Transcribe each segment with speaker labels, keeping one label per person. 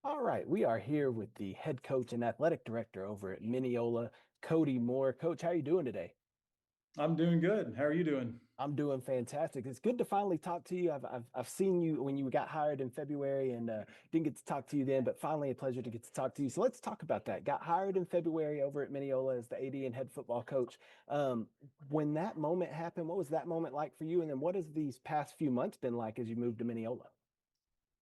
Speaker 1: All right, we are here with the head coach and athletic director over at Mineola, Cody Moore. Coach, how are you doing today?
Speaker 2: I'm doing good. How are you doing?
Speaker 1: I'm doing fantastic. It's good to finally talk to you. I've seen you when you got hired in February and didn't get to talk to you then, but finally a pleasure to get to talk to you. So let's talk about that. Got hired in February over at Mineola as the AD and head football coach. Um, when that moment happened, what was that moment like for you? And then what has these past few months been like as you moved to Mineola?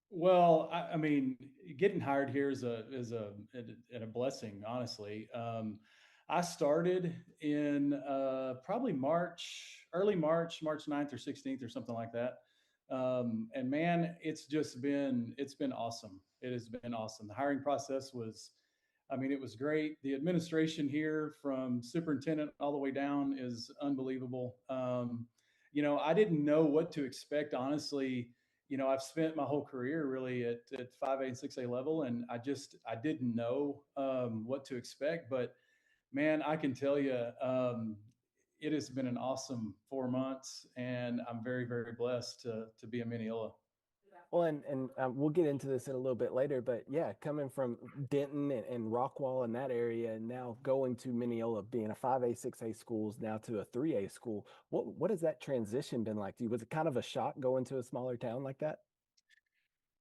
Speaker 2: Well, I mean, getting hired here is a blessing, honestly. I started in probably early March, March 9th or 16th or something like that. And man, it's been awesome. It has been awesome. The hiring process was, I mean, it was great. The administration here, from superintendent all the way down, is unbelievable. I didn't know what to expect, honestly. I've spent my whole career really at 5A and 6A level, and I didn't know what to expect. But man, I can tell you, it has been an awesome 4 months, and I'm very, very blessed to be a Mineola.
Speaker 1: Well, and we'll get into this in a little bit later, but yeah, coming from Denton and Rockwall in that area, and now going to Mineola, being a 5A, 6A schools now to a 3A school, what has that transition been like to you? Was it kind of a shock going to a smaller town like that?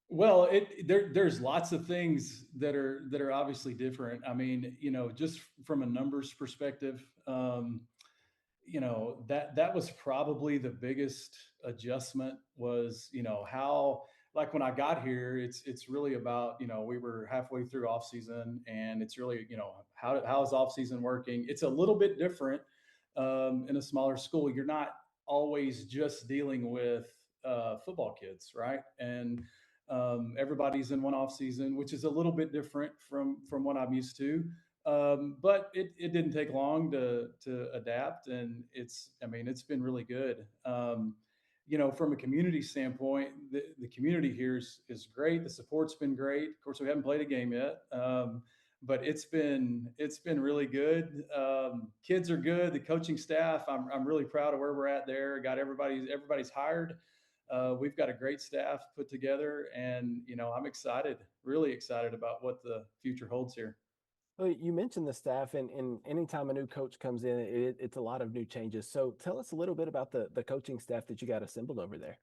Speaker 2: Well, there's lots of things that are obviously different. I mean, just from a numbers perspective, that was probably the biggest adjustment. Was how, like, when I got here, it's really about, we were halfway through off season, and it's really, how is off season working. It's a little bit different in a smaller school. You're not always just dealing with football kids, right? And everybody's in one off season, which is a little bit different from what I'm used to. But it didn't take long to adapt, and it's been really good. From a community standpoint, the community here is great. The support's been great. Of course, we haven't played a game yet, but it's been really good. Kids are good. The coaching staff, I'm really proud of where we're at there. Got everybody's hired. We've got a great staff put together, and I'm excited, really excited about what the future holds here.
Speaker 1: Well, you mentioned the staff, and anytime a new coach comes in, it's a lot of new changes. So tell us a little bit about the coaching staff that you got assembled over there.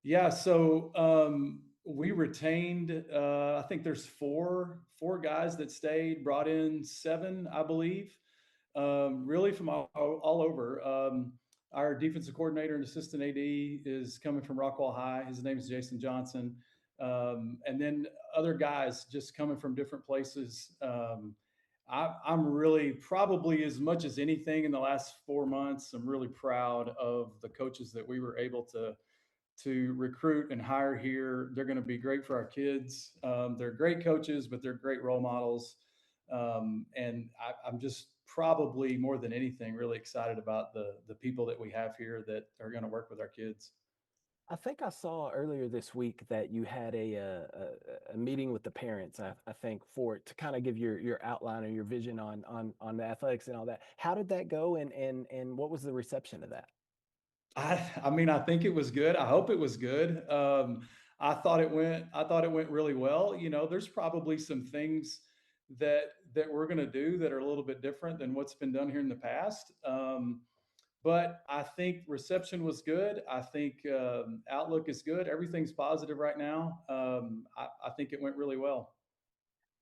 Speaker 2: Yeah, so we retained. I think there's four guys that stayed. Brought in seven, I believe. Really from all over. Our defensive coordinator and assistant AD is coming from Rockwall High. His name is Jason Johnson, and then other guys just coming from different places. I'm really, probably as much as anything in the last 4 months, I'm really proud of the coaches that we were able to recruit and hire here. They're going to be great for our kids. They're great coaches, but they're great role models. And I'm just probably, more than anything, really excited about the people that we have here that are going to work with our kids.
Speaker 1: I think I saw earlier this week that you had a meeting with the parents. I think for it to kind of give your outline or your vision on the athletics and all that. How did that go, and what was the reception of that?
Speaker 2: I mean, I think it was good. I hope it was good. I thought it went really well. There's probably some things that we're going to do that are a little bit different than what's been done here in the past. But I think reception was good. I think outlook is good. Everything's positive right now. I think it went really well.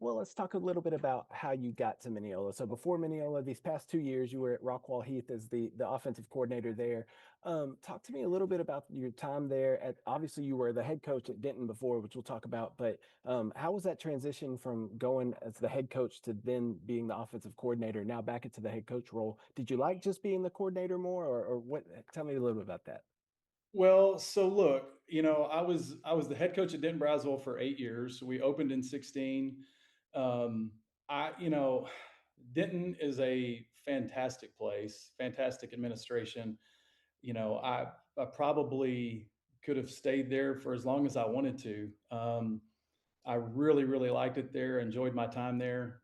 Speaker 1: Well, let's talk a little bit about how you got to Mineola. So before Mineola, these past 2 years, you were at Rockwall Heath as the offensive coordinator there. Talk to me a little bit about your time there. Obviously, you were the head coach at Denton before, which we'll talk about. But how was that transition from going as the head coach to then being the offensive coordinator, now back into the head coach role? Did you like just being the coordinator more, or what? Tell me a little bit about that.
Speaker 2: Well, so look, I was the head coach at Denton Brownsville for 8 years. We opened in 16. Um, I Denton is a fantastic place, fantastic administration. I probably could have stayed there for as long as I wanted to. I really, really liked it there. Enjoyed my time there.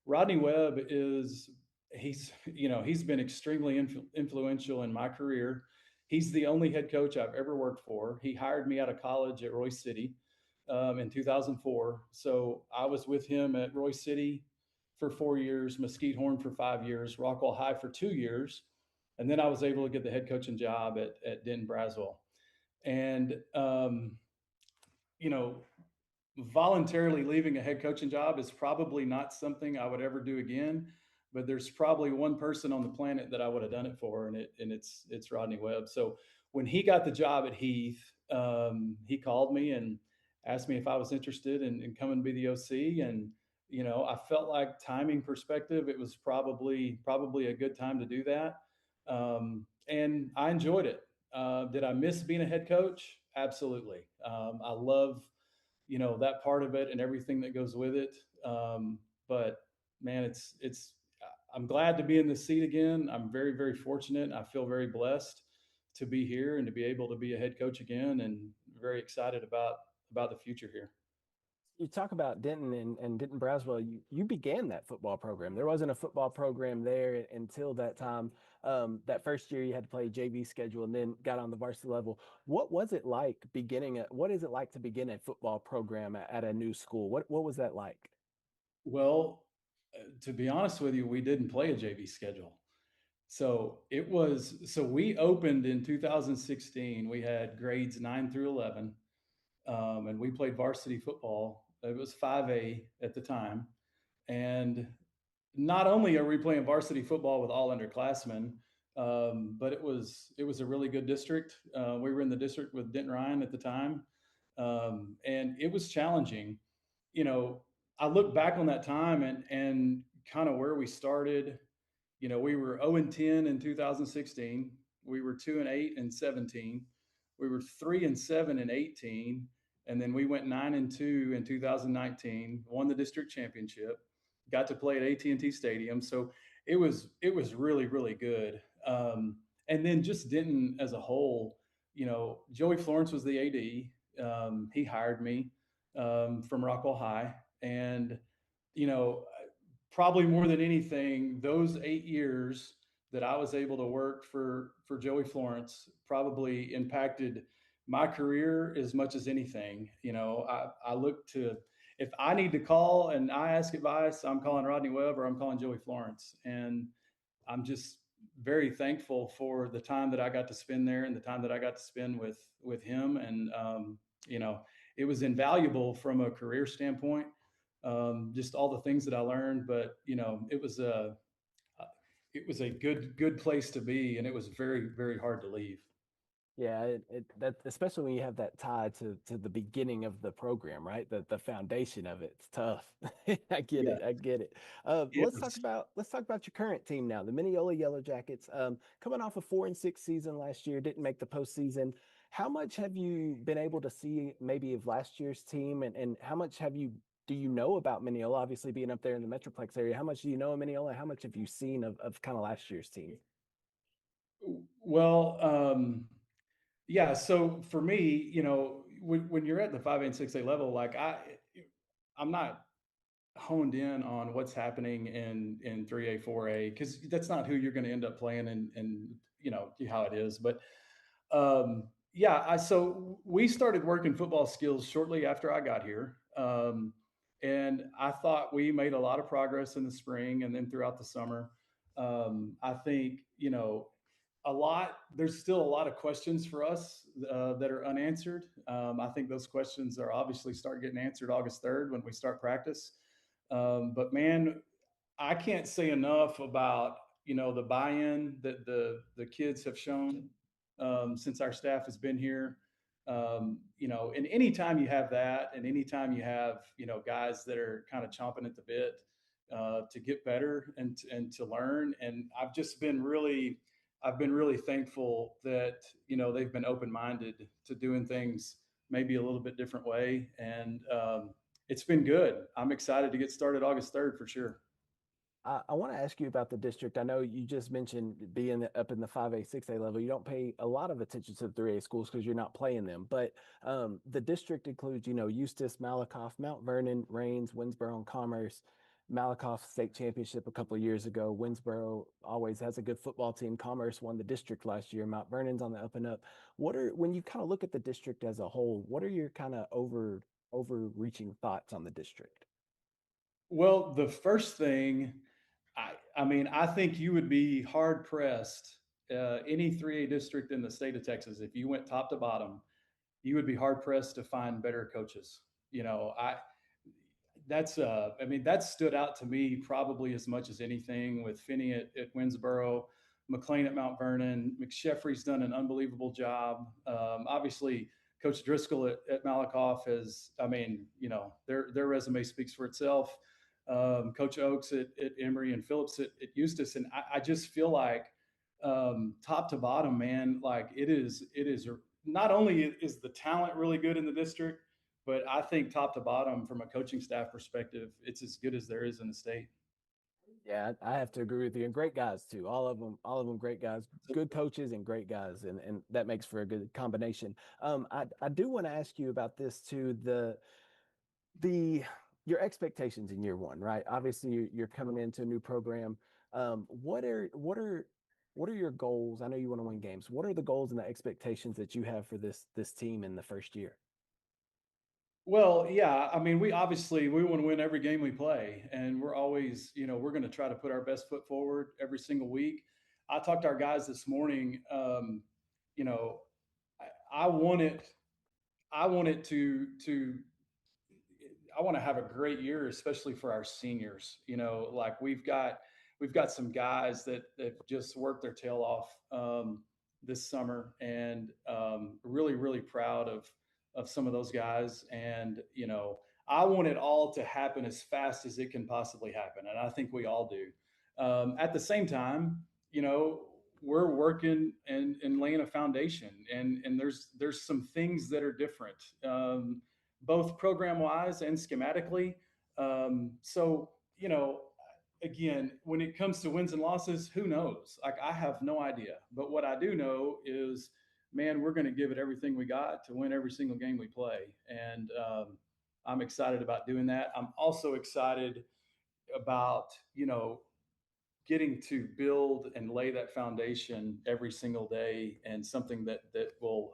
Speaker 2: Rodney Webb is he's been extremely influential in my career. He's the only head coach I've ever worked for. He hired me out of college at Royce City. in 2004. So I was with him at Roy City for 4 years, Mesquite Horn for 5 years, Rockwall High for 2 years. And then I was able to get the head coaching job at Denton Braswell. And, you know, voluntarily leaving a head coaching job is probably not something I would ever do again. But there's probably one person on the planet that I would have done it for, and it's Rodney Webb. So when he got the job at Heath, he called me and asked me if I was interested in coming to be the OC. And I felt like timing perspective, it was probably a good time to do that. And I enjoyed it. Did I miss being a head coach? Absolutely. I love that part of it and everything that goes with it. But man, it's I'm glad to be in the seat again. I'm very, very fortunate. I feel very blessed to be here and to be able to be a head coach again, and very excited about the future here.
Speaker 1: You talk about Denton and Denton Braswell. You began that football program. There wasn't a football program there until that time. That first year you had to play JV schedule and then got on the varsity level. What was it like beginning? What is it like to begin a football program at a new school? What was that like?
Speaker 2: Well, to be honest with you, we didn't play a JV schedule. So we opened in 2016. We had grades 9 through 11, and we played varsity football. It was 5A at the time, and not only are we playing varsity football with all underclassmen, but it was a really good district. We were in the district with Denton Ryan at the time, and it was challenging. You know, I look back on that time and kind of where we started. We were 0-10 in 2016. We were 2-8 in 17. We were 3-7 in 18, and then we went 9-2 in 2019. Won the district championship. Got to play at AT&T Stadium, so it was really really good. And then just Denton as a whole. Joey Florence was the AD. He hired me from Rockwall High, and you know probably more than anything, those 8 years that I was able to work for Joey Florence probably impacted my career as much as anything. I look to, if I need to call and I ask advice, I'm calling Rodney Webb or I'm calling Joey Florence, and I'm just very thankful for the time that I got to spend there and the time that I got to spend with him. And you know, it was invaluable from a career standpoint, just all the things that I learned. But it was a good place to be, and it was very very hard to leave.
Speaker 1: Yeah, that especially when you have that tie to the beginning of the program, right? The foundation of it's tough. I get
Speaker 2: Yeah,
Speaker 1: it. I get it.
Speaker 2: it was.
Speaker 1: Let's talk about your current team now, the Mineola Yellowjackets. Coming off a 4-6 season last year, didn't make the postseason. How much have you been able to see maybe of last year's team, and how much do you know about Mineola? Obviously, being up there in the Metroplex area, how much do you know of Mineola? How much have you seen of kind of last year's team?
Speaker 2: Well, yeah. So for me, when you're at the 5A and 6A level, like I'm not honed in on what's happening in 3A, 4A, because that's not who you're going to end up playing, and how it is. But yeah, so we started working football skills shortly after I got here. And I thought we made a lot of progress in the spring and then throughout the summer. I think, there's still a lot of questions for us that are unanswered. I think those questions are obviously start getting answered August 3rd when we start practice. But man, I can't say enough about the buy-in that the kids have shown since our staff has been here. And anytime you have that, and anytime you have guys that are kind of chomping at the bit to get better and to learn, and I've been really thankful that they've been open-minded to doing things maybe a little bit different way, and it's been good. I'm excited to get started August 3rd for sure.
Speaker 1: I want to ask you about the district. I know you just mentioned being up in the 5A, 6A level. You don't pay a lot of attention to the 3A schools because you're not playing them. But the district includes, Eustis, Malakoff, Mount Vernon, Rains, Winsboro, and Commerce. Malakoff state championship a couple of years ago. Winsboro always has a good football team. Commerce won the district last year. Mount Vernon's on the up and up. When you kind of look at the district as a whole, what are your kind of overreaching thoughts on the district?
Speaker 2: Well, the first thing, I mean, I think you would be hard pressed. Any 3A district in the state of Texas, if you went top to bottom, you would be hard pressed to find better coaches. You know, I mean, that stood out to me probably as much as anything with Finney at Winsboro, McLean at Mount Vernon. McSheffrey's done an unbelievable job. Obviously, Coach Driscoll at Malakoff has, I mean, you know, their resume speaks for itself. Coach Oakes at Emory and Phillips at Eustis. And I just feel like top to bottom, man, like it is not only is the talent really good in the district, but I think top to bottom, from a coaching staff perspective, it's as good as there is in the state.
Speaker 1: Yeah, I have to agree with you. And great guys too. All of them great guys, good coaches and great guys. And that makes for a good combination. I do want to ask you about this too. The your expectations in year one, right? Obviously you're coming into a new program. What are your goals? I know you want to win games. What are the goals and the expectations that you have for this team in the first year?
Speaker 2: Well, yeah, I mean, we want to win every game we play, and we're always, you know, we're going to try to put our best foot forward every single week. I talked to our guys this morning. You know, I want it. I want it to I want to have a great year, especially for our seniors. You know, like we've got some guys that just worked their tail off this summer, and really proud of some of those guys. And you know, I want it all to happen as fast as it can possibly happen, and I think we all do. At the same time, you know, we're working and laying a foundation, and there's some things that are different. Both program wise and schematically. So, you know, again, when it comes to wins and losses, who knows? Like, I have no idea. But what I do know is, man, we're going to give it everything we got to win every single game we play. And I'm excited about doing that. I'm also excited about, you know, getting to build and lay that foundation every single day, and something that will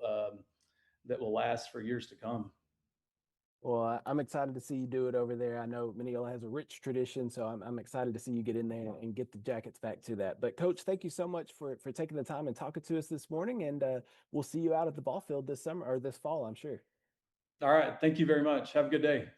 Speaker 2: last for years to come.
Speaker 1: Well, I'm excited to see you do it over there. I know Mineola has a rich tradition, so I'm excited to see you get in there and get the Jackets back to that. But Coach, thank you so much for taking the time and talking to us this morning, and we'll see you out at the ball field this summer or this fall, I'm sure.
Speaker 2: All right. Thank you very much. Have a good day.